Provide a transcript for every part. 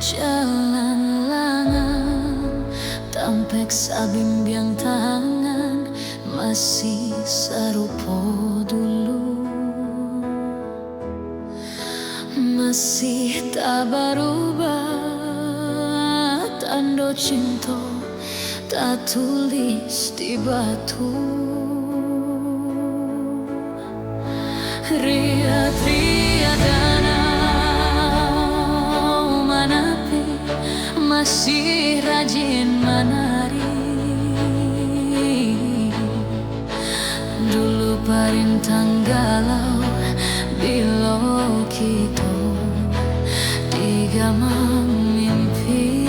Jalan langan tampek sabimbiang tangan masih sarupo dulu, masih tak berubah. Tanda cinta tak tulis di batu. Riak-riak danau Manapi masih rajin menari. Dulu parintang galau bila kita digamam mimpi.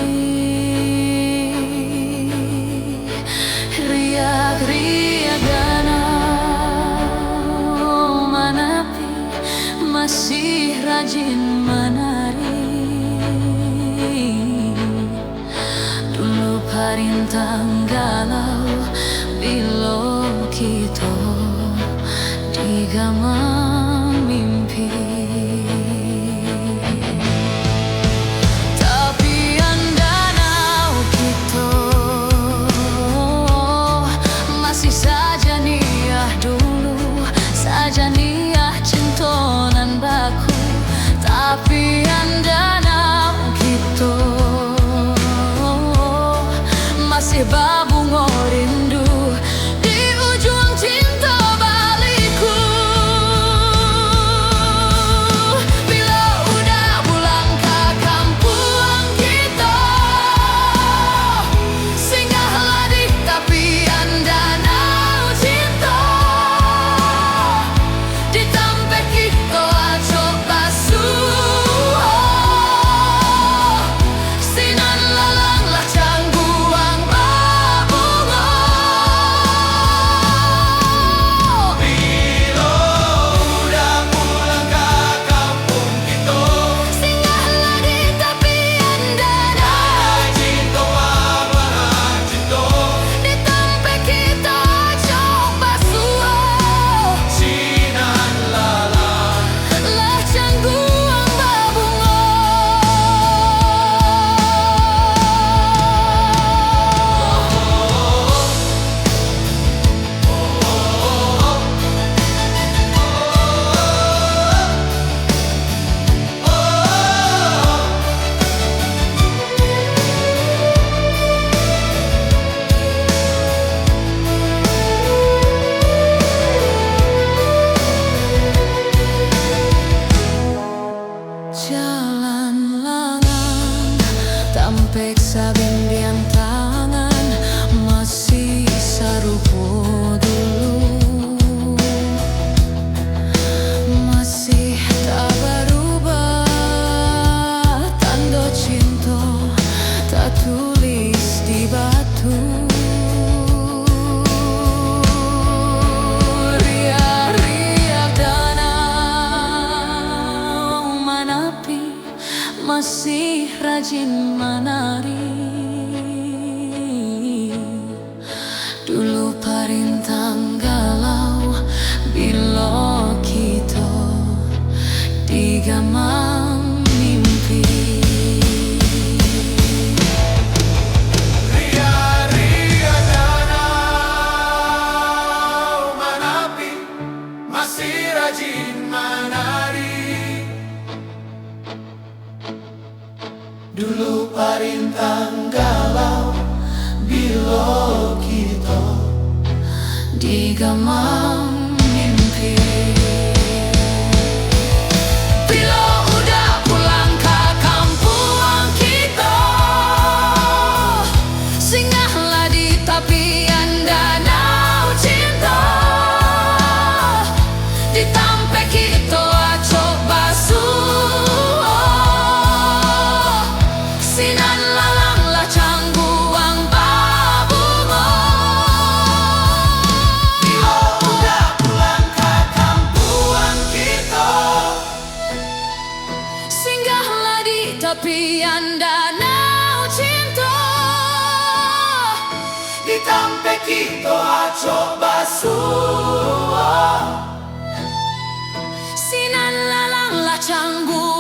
Riak-riak danau Manapi masih rajin menari. Dulu parintang galau bila kita digamam mimpi. Tapi danau kita masih saja niat dulu, saja niat cinta nan baku. Tapi danau kita masih babungo rindu di ujung cinta baliku. Bila udah pulang ke kampung kita, singgahlah di tepian danau cinta. Di tampek kita coba sinan lalang lah cangguang babungo. Bila udah pulang ke kampung kita, Singgahlah di tepian danau cinta abang cinta. di tampek kita coba Sinan lalang lah cangguang babungo. Jalan langan tampek sabimbiang tangan masih sarupo dulu, masih tak berubah. Tanda cinta tak tulis di batu. Riak-riak danau Manapi masih rajin menari. Dulu parintang galau bila kita digamam mimpi. Riak-riak danau Manapi masih rajin menari. Dulu parintang galau bila kita Digamam mimpi. Bila udah pulang ke kampung kita, singgahlah di tepian danau cinta. Di tampek kita coba sinan lalang lah cangguang babungo. Bila udah pulang ke kampung kita, Singgahlah di tepian danau cinta. di tampek kita coba Sinan lalang lah cangguang